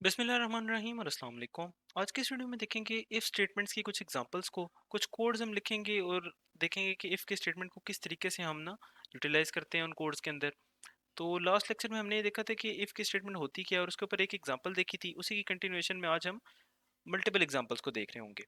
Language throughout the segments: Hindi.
बिस्मिल्लाहिर्रहमानिर्रहीम और अस्सलाम वालेकुम। आज के इस वीडियो में देखेंगे इफ़ स्टेटमेंट्स की कुछ एग्जांपल्स को, कुछ कोड्स हम लिखेंगे और देखेंगे कि इफ़ के स्टेटमेंट को किस तरीके से हम ना यूटिलाइज करते हैं उन कोड्स के अंदर। तो लास्ट लेक्चर में हमने ये देखा था कि इफ़ की स्टेटमेंट होती क्या है और उसके ऊपर एक एग्जांपल देखी थी। उसी की कंटिन्यूएशन में आज हम मल्टीपल एग्जांपल्स को देख रहे होंगे।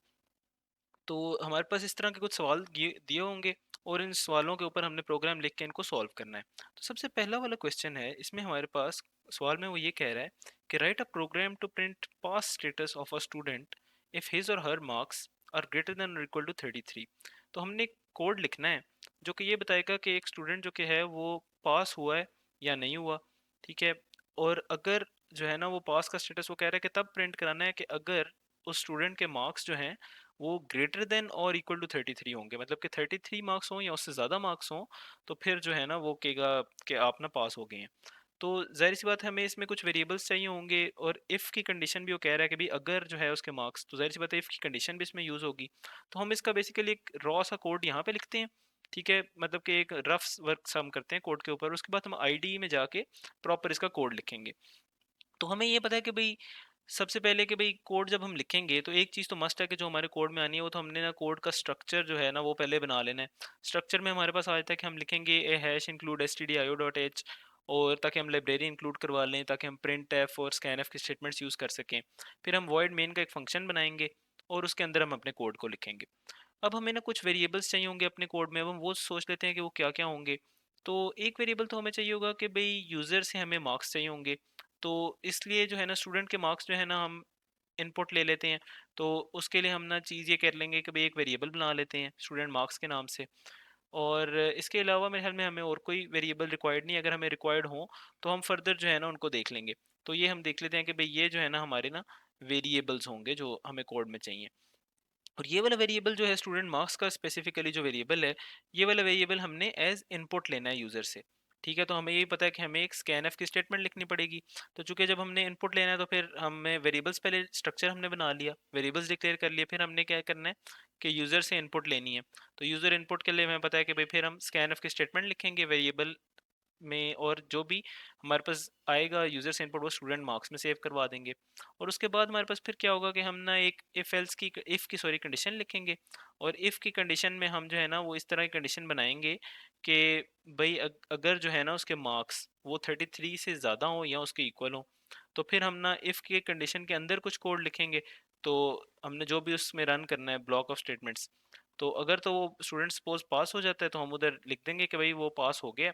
तो हमारे पास इस तरह के कुछ सवाल दिए होंगे और इन सवालों के ऊपर हमने प्रोग्राम लिख के इनको सॉल्व करना है। तो सबसे पहला वाला क्वेश्चन है, इसमें हमारे पास सवाल में वो ये कह रहा है कि write a program to print pass status of a student if his or her marks are greater than or equal to 33। तो हमने एक कोड लिखना है जो कि ये बताएगा कि एक स्टूडेंट जो कि है वो पास हुआ है या नहीं हुआ। ठीक है। और अगर जो है ना वो पास का स्टेटस वो कह रहा है कि तब प्रिंट कराना है कि अगर उस स्टूडेंट के मार्क्स जो हैं वो greater than or equal to 33 होंगे, मतलब कि 33 मार्क्स हों या उससे ज़्यादा मार्क्स हों, तो फिर जो है ना वो कहेगा कि आप ना पास हो गए हैं। तो ज़ाहिर सी बात है हमें इसमें कुछ वेरिएबल्स चाहिए होंगे और इफ़ की कंडीशन भी वो कह रहा है कि भाई अगर जो है उसके मार्क्स, तो ज़ाहिर सी बात है इफ़ की कंडीशन भी इसमें यूज़ होगी। तो हम इसका बेसिकली एक रॉ सा कोड यहाँ पे लिखते हैं। ठीक है, मतलब कि एक रफ वर्क सम करते हैं कोड के ऊपर, उसके बाद हम आईडी में जाके प्रॉपर इसका कोड लिखेंगे। तो हमें ये पता है कि भाई सबसे पहले कि भाई कोड जब हम लिखेंगे तो एक चीज़ तो मस्ट है कि जो हमारे कोड में आनी है वो तो हमने ना कोड का स्ट्रक्चर जो है ना वो पहले बना लेना है। स्ट्रक्चर में हमारे पास आ जाता है कि हम लिखेंगे ए हैश इंक्लूड stdio.h, और ताकि हम लाइब्रेरी इंक्लूड करवा लें ताकि हम प्रिंट एफ और स्कैन एफ के स्टेटमेंट्स यूज़ कर सकें। फिर हम वॉइड मेन का एक फंक्शन बनाएंगे और उसके अंदर हम अपने कोड को लिखेंगे। अब हमें ना कुछ वेरिएबल्स चाहिए होंगे अपने कोड में, अब हम वो सोच लेते हैं कि वो क्या क्या होंगे। तो एक वेरिएबल तो हमें चाहिए होगा कि भाई यूज़र से हमें मार्क्स चाहिए होंगे। तो इसलिए जो है ना स्टूडेंट के मार्क्स जो है ना हम इनपुट ले लेते हैं। तो उसके लिए हम ना चीज़ ये कर लेंगे कि भाई एक वेरिएबल बना लेते हैं स्टूडेंट मार्क्स के नाम से। और इसके अलावा मेरे ख्याल में हमें और कोई वेरिएबल रिक्वायर्ड नहीं है। अगर हमें रिक्वायर्ड हो तो हम फर्दर जो है ना उनको देख लेंगे। तो ये हम देख लेते हैं कि भाई ये जो है ना हमारे ना वेरिएबल्स होंगे जो हमें कोड में चाहिए। और ये वाला वेरिएबल जो है स्टूडेंट मार्क्स का स्पेसिफिकली जो वेरिएबल है, ये वाला वेरिएबल हमने एज इनपुट लेना है यूज़र से। ठीक है, तो हमें ये पता है कि हमें एक स्कैन की स्टेटमेंट लिखनी पड़ेगी। तो चूंकि जब हमने इनपुट लेना है तो फिर हमें वेरिएबल्स, पहले स्ट्रक्चर हमने बना लिया, वेरिएबल्स डिक्लेयर कर लिए, फिर हमने क्या करना है कि यूज़र से इनपुट लेनी है। तो यूज़र इनपुट के लिए हमें पता है कि भाई फिर हम स्कैन की स्टेटमेंट लिखेंगे वेरिएबल में, और जो भी हमारे पास आएगा यूज़र से इनपुट वो स्टूडेंट मार्क्स में सेव करवा देंगे। और उसके बाद हमारे पास फिर क्या होगा कि हम ना एक इफ़ एल्स की इफ़ की सॉरी कंडीशन लिखेंगे। और इफ़ की कंडीशन में हम जो है ना वो इस तरह की कंडीशन बनाएंगे कि भाई अगर जो है ना उसके मार्क्स वो 33 से ज़्यादा हो या उसके इक्वल हो, तो फिर हम ना इफ़ के कंडीशन के अंदर कुछ कोड लिखेंगे। तो हमने जो भी उसमें रन करना है ब्लॉक ऑफ स्टेटमेंट्स, तो अगर तो वो स्टूडेंट सपोज पास हो जाता है तो हम उधर लिख देंगे कि भाई वो पास हो गया।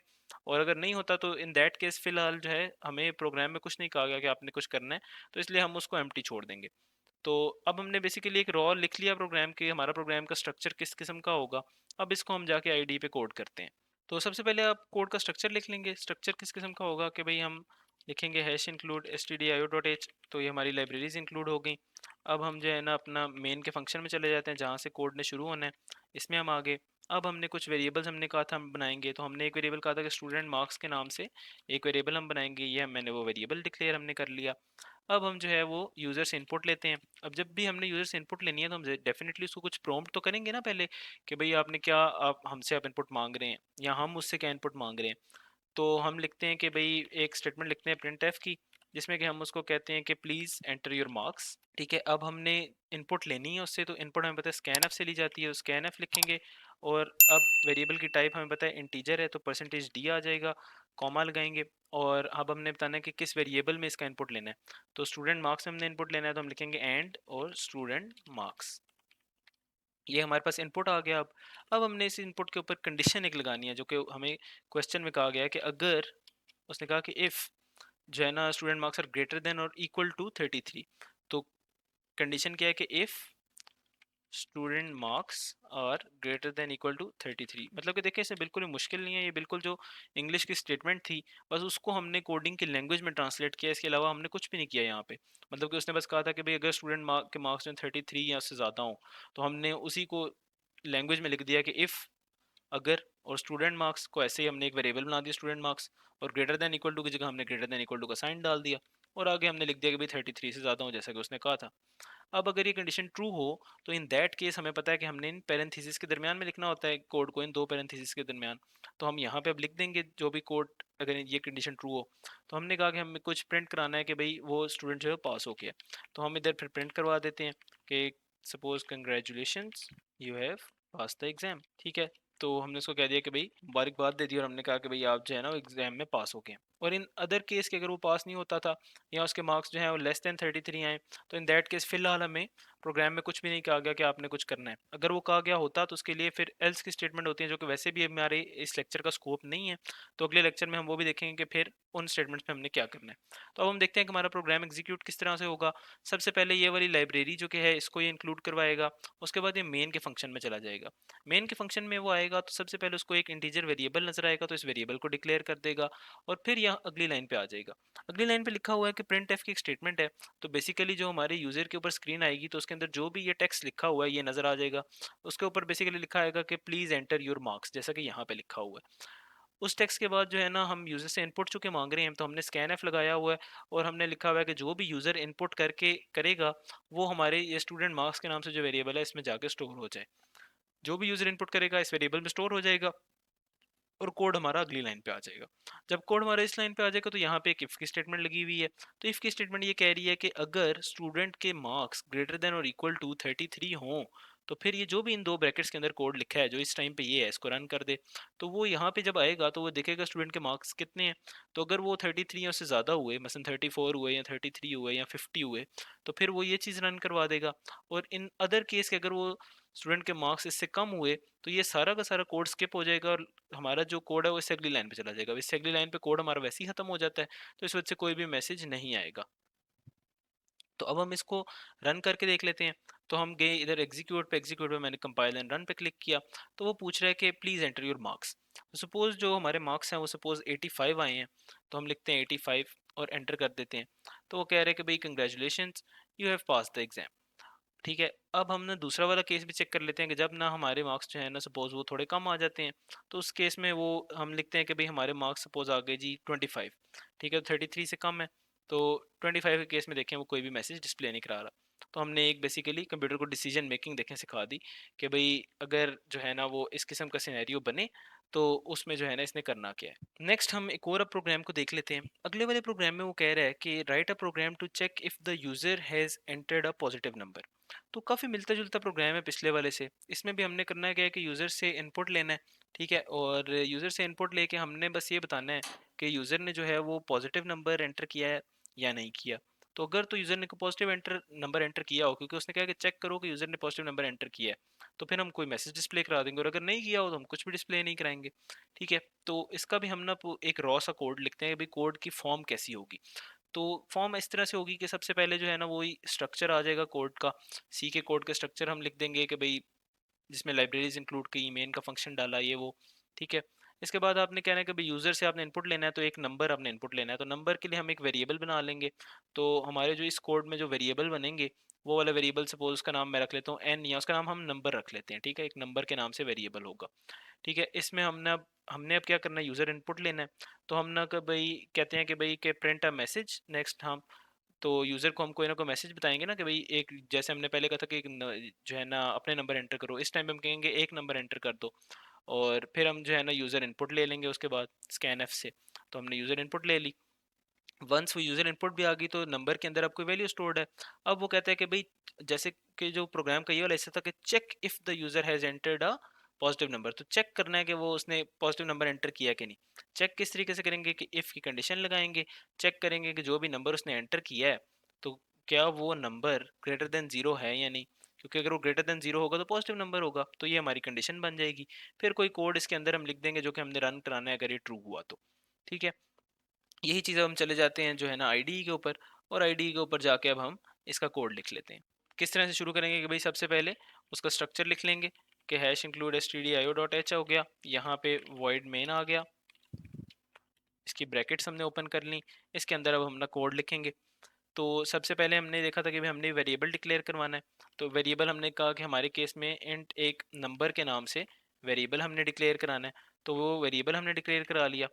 और अगर नहीं होता तो इन दैट केस फिलहाल जो है हमें प्रोग्राम में कुछ नहीं कहा गया कि आपने कुछ करना है, तो इसलिए हम उसको एम्प्टी छोड़ देंगे। तो अब हमने बेसिकली एक रॉ लिख लिया प्रोग्राम के, हमारा प्रोग्राम का स्ट्रक्चर किस किस्म का होगा। अब इसको हम जाके आईडी पे कोड करते हैं। तो सबसे पहले आप कोड का स्ट्रक्चर लिख लेंगे। स्ट्रक्चर किस किस्म का होगा कि भाई हम लिखेंगे हैश इंक्लूड stdio.h, तो ये हमारी लाइब्रेरीज इंक्लूड हो गई। अब हम जो है ना अपना मेन के फंक्शन में चले जाते हैं जहाँ से कोड ने शुरू होना है, इसमें हम आगे। अब हमने कुछ वेरिएबल्स हमने कहा था हम बनाएंगे, तो हमने एक वेरिएबल कहा था कि स्टूडेंट मार्क्स के नाम से एक वेरिएबल हम बनाएंगे, ये मैंने वो वेरिएबल डिक्लेयर हमने कर लिया। अब हम जो है वो यूज़र से इनपुट लेते हैं। अब जब भी हमने यूज़र से इनपुट लेनी है तो हम डेफिनेटली उसको कुछ प्रॉम्प्ट तो करेंगे ना पहले, कि भाई आपने क्या, आप हमसे आप इनपुट मांग रहे हैं या हम उससे क्या इनपुट मांग रहे हैं। तो हम लिखते हैं कि भाई एक स्टेटमेंट लिखते हैं प्रिंट एफ की, जिसमें कि हम उसको कहते हैं कि प्लीज़ एंटर योर मार्क्स। ठीक है, अब हमने इनपुट लेनी है उससे, तो इनपुट हमें पता है स्कैन एफ से ली जाती है, स्कैन एफ लिखेंगे। और अब वेरिएबल की टाइप हमें पता है इंटीजर है तो परसेंटेज डी आ जाएगा, कॉमा लगाएंगे। और अब हमने बताना है कि किस वेरिएबल में इसका इनपुट लेना है। तो स्टूडेंट मार्क्स में हमने इनपुट लेना है तो हम लिखेंगे एंड और स्टूडेंट मार्क्स। ये हमारे पास इनपुट आ गया। अब हमने इस इनपुट के ऊपर कंडीशन एक लगानी है जो कि हमें क्वेश्चन में कहा गया है कि अगर उसने कहा कि इफ़ जो है ना student marks are greater than or equal to 33। तो कंडीशन क्या है कि if student marks are greater than equal to 33। मतलब कि देखिए इसे बिल्कुल ही मुश्किल नहीं है, ये बिल्कुल जो इंग्लिश की स्टेटमेंट थी बस उसको हमने कोडिंग की लैंग्वेज में ट्रांसलेट किया, इसके अलावा हमने कुछ भी नहीं किया यहाँ पे। मतलब कि उसने बस कहा था कि भाई अगर स्टूडेंट के मार्क्स में 33 या उससे ज़्यादा हो, तो हमने उसी को लैंग्वेज में लिख दिया कि इफ़, अगर, और स्टूडेंट मार्क्स को ऐसे ही हमने एक वेरिएबल बना दिया student marks, are greater than equal to की जगह हमने ग्रेटर देन इक्वल टू का साइन डाल दिया। और आगे हमने लिख दिया कि भाई 33 से ज़्यादा हो, जैसा कि उसने कहा था। अब अगर ये कंडीशन ट्रू हो तो इन दैट केस हमें पता है कि हमने इन पैरेंथेसिस के दरमियान में लिखना होता है कोड को, इन दो पैरेंथेसिस के दरमियान। तो हम यहाँ पे अब लिख देंगे जो भी कोड, अगर ये कंडीशन ट्रू हो। तो हमने कहा कि हमें कुछ प्रिंट कराना है कि भाई वो स्टूडेंट जो है पास हो गया, तो हम इधर फिर प्रिंट करवा देते हैं कि suppose congratulations you have pass the exam. ठीक है, तो हमने उसको कह दिया कि भाई मुबारकबाद दे दी, और हमने कहा कि भाई आप जो है ना एग्जाम में पास हो गए। और इन अदर केस के अगर वो पास नहीं होता था या उसके मार्क्स जो है वो लेस देन 33 आए, तो इन दैट केस फिलहाल हमें प्रोग्राम में कुछ भी नहीं कहा गया कि आपने कुछ करना है। अगर वो कहा गया होता तो उसके लिए फिर एल्स की स्टेटमेंट होती है, जो कि वैसे भी हमारे इस लेक्चर का स्कोप नहीं है। तो अगले लेक्चर में हम वो भी देखेंगे कि फिर उन स्टेटमेंट्स में हमने क्या करना है। तो अब हम देखते हैं कि हमारा प्रोग्राम एग्जीक्यूट किस तरह से होगा। सबसे पहले ये वाली लाइब्रेरी जो कि है इसको ये इंक्लूड करवाएगा, उसके बाद ये मेन के फंक्शन में चला जाएगा। मेन के फंक्शन में वो आएगा तो सबसे पहले उसको एक इंटीजर वेरिएबल नजर आएगा, तो इस वेरिएबल को डिक्लेयर कर देगा, और फिर यहाँ अगली लाइन पे आ जाएगा। अगली लाइन पे लिखा हुआ है कि प्रिंट एफ की एक स्टेटमेंट है। तो बेसिकली जो हमारे यूजर के ऊपर स्क्रीन आएगी तो उसके अंदर जो भी ये टेक्स्ट लिखा हुआ है ये नजर आ जाएगा। उसके ऊपर बेसिकली लिखा आएगा कि प्लीज एंटर योर मार्क्स, जैसा कि यहाँ पे लिखा हुआ है। उस टेक्स्ट के बाद जो है ना हम यूजर से इनपुट चूंकि मांग रहे हैं, तो हमने स्कैन एफ लगाया हुआ है, और हमने लिखा हुआ है कि जो भी यूजर इनपुट करके करेगा वो हमारे ये स्टूडेंट मार्क्स के नाम से जो वेरिएबल है इसमें जाके स्टोर हो जाए। जो भी यूजर इनपुट करेगा इस वेरिएबल में स्टोर हो जाएगा, और कोड हमारा अगली लाइन पे आ जाएगा। जब कोड हमारा इस लाइन पे आ जाएगा तो यहाँ पे एक इफ की स्टेटमेंट लगी हुई है। तो इफ की स्टेटमेंट ये कह रही है कि अगर स्टूडेंट के marks greater than or equal to 33 हों, तो फिर ये जो भी इन दो ब्रैकेट्स के अंदर कोड लिखा है जो इस टाइम पे ये है इसको रन कर दे। तो वो यहाँ पे जब आएगा तो वो देखेगा स्टूडेंट के मार्क्स कितने हैं। तो अगर वो 33 या उससे ज़्यादा हुए, मसलन 34 हुए या 33 हुए या 50 हुए, तो फिर वो ये चीज़ रन करवा देगा। और इन अदर केस के अगर वो स्टूडेंट के मार्क्स इससे कम हुए तो ये सारा का सारा कोड स्किप हो जाएगा, और हमारा जो कोड है वो इससे अगली लाइन पे चला जाएगा। इससे अगली लाइन पे कोड हमारा वैसे ही खत्म हो जाता है, तो इस वजह से कोई भी मैसेज नहीं आएगा। तो अब हम इसको रन करके देख लेते हैं। तो हम गए इधर एग्जीक्यूट पे मैंने कंपाइल एंड रन पे क्लिक किया। तो वो पूछ रहा है कि प्लीज़ एंटर योर मार्क्स। तो सपोज जो हमारे मार्क्स हैं वो सपोज 85 आए हैं, तो हम लिखते हैं 85 और एंटर कर देते हैं। तो वो कह रहे हैं कि भाई congratulation you have pass the exam. ठीक है, अब हम ना दूसरा वाला केस भी चेक कर लेते हैं कि जब ना हमारे मार्क्स जो है ना सपोज वो थोड़े कम आ जाते हैं। तो उस केस में वो हम लिखते हैं कि भाई हमारे मार्क्स सपोज आ गए जी 25। ठीक है, तो 33 से कम है। तो 25 के केस में देखें वो कोई भी मैसेज डिस्प्ले नहीं करा रहा। तो हमने एक बेसिकली कंप्यूटर को डिसीजन मेकिंग देखें सिखा दी कि भाई अगर जो है ना वो इस किस्म का सिनेरियो बने तो उसमें जो है ना इसने करना क्या है। नेक्स्ट हम एक और प्रोग्राम को देख लेते हैं। अगले वाले प्रोग्राम में वो कह रहा है कि write a program to check if the user has entered a positive number. तो काफ़ी मिलता जुलता प्रोग्राम है पिछले वाले से। इसमें भी हमने करना क्या है कि यूज़र से इनपुट लेना है। ठीक है, और यूज़र से इनपुट लेके हमने बस ये बताना है कि यूज़र ने जो है वो पॉजिटिव नंबर एंटर किया है या नहीं किया। तो अगर तो यूज़र ने पॉजिटिव नंबर एंटर किया हो, क्योंकि उसने कहा कि चेक करो कि यूज़र ने पॉजिटिव नंबर एंटर किया है, तो फिर हम कोई मैसेज डिस्प्ले करा देंगे, और अगर नहीं किया हो तो हम कुछ भी डिस्प्ले नहीं कराएंगे। ठीक है, तो इसका भी हम ना एक रॉ सा कोड लिखते हैं कि भाई कोड की फॉर्म कैसी होगी। तो फॉर्म इस तरह से होगी कि सबसे पहले जो है ना वही स्ट्रक्चर आ जाएगा कोड का। सी के कोड का स्ट्रक्चर हम लिख देंगे कि भाई जिसमें लाइब्रेरीज इंक्लूड की, मेन का फंक्शन डाला ये वो। ठीक है, इसके बाद आपने कहना है कि भाई यूज़र से आपने इनपुट लेना है, तो एक नंबर आपने इनपुट लेना है, तो नंबर के लिए हम एक वेरिएबल बना लेंगे। तो हमारे जो इस कोड में जो वेरिएबल बनेंगे वो वाला वेरिएबल सपोज उसका नाम मैं रख लेता हूँ एन, या उसका नाम हम नंबर रख लेते हैं। ठीक है, एक नंबर के नाम से वेरिएबल होगा। ठीक है, इसमें हमने अब क्या करना है, यूज़र इनपुट लेना है। तो हम ना कि भाई कहते हैं कि भाई के प्रिंट अ मैसेज नेक्स्ट हम, तो यूज़र को हम कोई ना कोई मैसेज बताएंगे ना कि भाई एक, जैसे हमने पहले कहा था कि जो है ना अपने नंबर एंटर करो, इस टाइम पे हम कहेंगे एक नंबर एंटर कर दो। और फिर हम जो है ना यूज़र इनपुट ले लेंगे उसके बाद स्कैन एफ से। तो हमने यूज़र इनपुट ले ली। वंस वो यूज़र इनपुट भी आ गई तो नंबर के अंदर अब कोई वैल्यू स्टोर्ड है। अब वो कहता है कि भाई जैसे कि जो प्रोग्राम का ये वाला हिस्सा था कि check if the user has entered a positive number, तो चेक करना है कि वो उसने पॉजिटिव नंबर एंटर किया कि नहीं। चेक किस तरीके से करेंगे कि इफ़ की कंडीशन लगाएंगे, चेक करेंगे कि जो भी नंबर उसने एंटर किया है तो क्या वो नंबर ग्रेटर देन ज़ीरो है या नहीं। क्योंकि अगर वो ग्रेटर देन ज़ीरो होगा तो पॉजिटिव नंबर होगा, तो ये हमारी कंडीशन बन जाएगी। फिर कोई कोड इसके अंदर हम लिख देंगे जो कि हमने रन कराना है अगर ये ट्रू हुआ तो। ठीक है, यही चीज़ अब हम चले जाते हैं जो है ना आईडी के ऊपर, और आईडी के ऊपर जाके अब हम इसका कोड लिख लेते हैं। किस तरह से शुरू करेंगे कि भाई सबसे पहले उसका स्ट्रक्चर लिख लेंगे कि hash include S T D I O dot H हो गया, यहाँ पे वॉइड मेन आ गया, इसकी ब्रैकेट्स हमने ओपन कर ली। इसके अंदर अब हम अपना कोड लिखेंगे। तो सबसे पहले हमने देखा था कि भाई हमने वेरिएबल डिक्लेयर करवाना है। तो वेरिएबल हमने कहा कि हमारे केस में इंट एक नंबर के नाम से वेरिएबल हमने डिक्लेयर कराना है, तो वो वेरिएबल हमने डिक्लेयर करा लिया।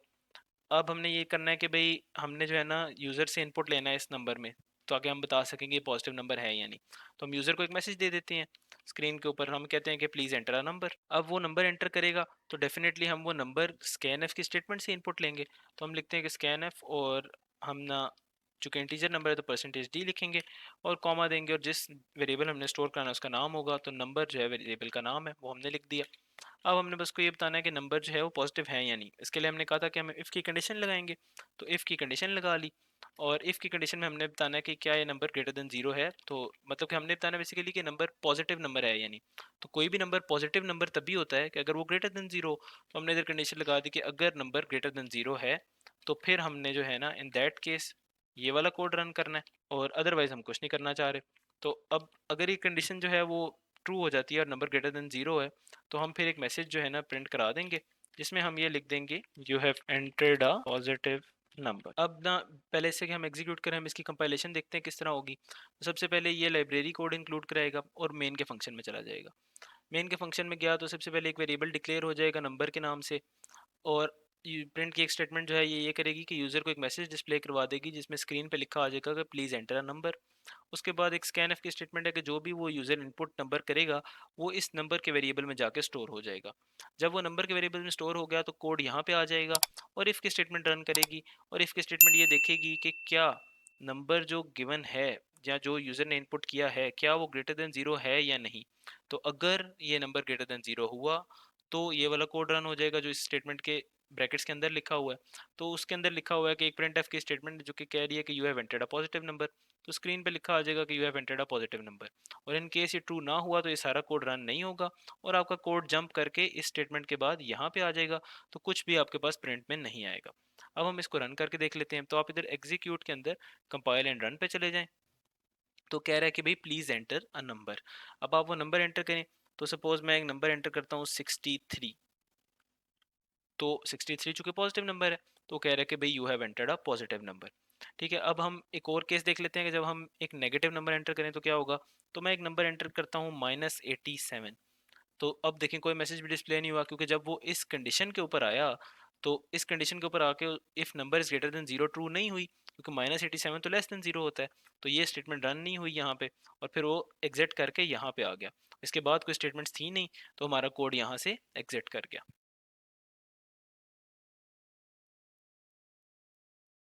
अब हमने ये करना है कि भाई हमने जो है ना यूज़र से इनपुट लेना है इस नंबर में, ताकि हम बता सकें कि ये पॉजिटिव नंबर है या नहीं। तो हम यूज़र को एक मैसेज दे देते हैं स्क्रीन के ऊपर, हम कहते हैं कि प्लीज़ एंटर अ नंबर। अब वो नंबर एंटर करेगा तो डेफिनेटली हम वो नंबर स्कैन एफ की स्टेटमेंट से इनपुट लेंगे। तो हम लिखते हैं कि स्कैन एफ, और हम ना चूंकि इंटीजर नंबर है तो परसेंटेज डी लिखेंगे और कॉमा देंगे, और जिस वेरिएबल हमने स्टोर कराना है उसका नाम होगा, तो नंबर जो है वेरिएबल का नाम है वो हमने लिख दिया। अब हमने बस को ये बताना है कि नंबर जो है वो पॉजिटिव है या नहीं। इसके लिए हमने कहा था कि हम इफ़ की कंडीशन लगाएंगे, तो इफ़ की कंडीशन लगा ली, और इफ़ की कंडीशन में हमने बताना है कि क्या ये नंबर ग्रेटर देन जीरो है। तो मतलब कि हमने बताना बेसिकली कि नंबर पॉजिटिव नंबर है या नहीं। तो कोई भी नंबर पॉजिटिव नंबर तभी होता है कि अगर वो ग्रेटर देन जीरो। तो हमने इधर कंडीशन लगा दी कि अगर नंबर ग्रेटर देन जीरो है तो फिर हमने जो है ना इन दैट केस ये वाला कोड रन करना है, और अदरवाइज हम कुछ नहीं करना चाह रहे। तो अब अगर ये कंडीशन जो है वो ट्रू हो जाती है और नंबर ग्रेटर देन जीरो है, तो हम फिर एक मैसेज जो है ना प्रिंट करा देंगे, जिसमें हम ये लिख देंगे you have entered a positive number. अब ना पहले से कि हम एग्जीक्यूट करें, हम इसकी कंपाइलेशन देखते हैं किस तरह होगी। तो सबसे पहले ये लाइब्रेरी कोड इंक्लूड कराएगा और मेन के फंक्शन में चला जाएगा। मेन के फंक्शन में गया तो सबसे पहले एक वेरिएबल डिक्लेयर हो जाएगा नंबर के नाम से, और प्रिंट की एक स्टेटमेंट जो है ये करेगी कि यूज़र को एक मैसेज डिस्प्ले करवा देगी जिसमें स्क्रीन पे लिखा आ जाएगा कि प्लीज़ एंटर अ नंबर। उसके बाद एक स्कैन एफ की स्टेटमेंट है कि जो भी वो यूज़र इनपुट नंबर करेगा वो इस नंबर के वेरिएबल में जाके स्टोर हो जाएगा। जब वो नंबर के वेरिएबल में स्टोर हो गया तो कोड यहाँ पे आ जाएगा, और इफ़ की स्टेटमेंट रन करेगी, और इफ़ की स्टेटमेंट ये देखेगी कि क्या नंबर जो गिवन है या जो यूज़र ने इनपुट किया है क्या वो ग्रेटर देन ज़ीरो है या नहीं। तो अगर ये नंबर ग्रेटर देन ज़ीरो हुआ तो ये वाला कोड रन हो जाएगा जो इस स्टेटमेंट के ब्रैकेट्स के अंदर लिखा हुआ है। तो उसके अंदर लिखा हुआ है कि एक प्रिंट एफ की स्टेटमेंट जो कि कह रही है कि you have entered a positive number. तो स्क्रीन पे लिखा आ जाएगा कि you have entered a positive number, और इन केस ये ट्रू ना हुआ तो ये सारा कोड रन नहीं होगा, और आपका कोड जंप करके इस स्टेटमेंट के बाद यहाँ पे आ जाएगा, तो कुछ भी आपके पास प्रिंट में नहीं आएगा। अब हम इसको रन करके देख लेते हैं। तो आप इधर एग्जीक्यूट के अंदर कंपाइल एंड रन पे चले जाएं। तो कह रहा है कि भाई प्लीज एंटर अ नंबर। अब आप वो नंबर एंटर करें। तो सपोज मैं एक नंबर एंटर करता हूँ 63। तो 63 चूंकि पॉजिटिव नंबर है, तो कह रहा है कि भाई you have entered a positive number. ठीक है, अब हम एक और केस देख लेते हैं कि जब हम एक नेगेटिव नंबर एंटर करें तो क्या होगा। तो मैं एक नंबर एंटर करता हूँ -87। तो अब देखें कोई मैसेज भी डिस्प्ले नहीं हुआ, क्योंकि जब वो इस कंडीशन के ऊपर आया तो इस कंडीशन के ऊपर आके if number is greater than zero true नहीं हुई, क्योंकि -87 तो लेस देन जीरो होता है। तो ये स्टेटमेंट रन नहीं हुई यहाँ पे, और फिर वो एग्जिट करके यहाँ पे आ गया। इसके बाद कोई स्टेटमेंट्स थी नहीं, तो हमारा कोड यहाँ से एग्जिट कर गया।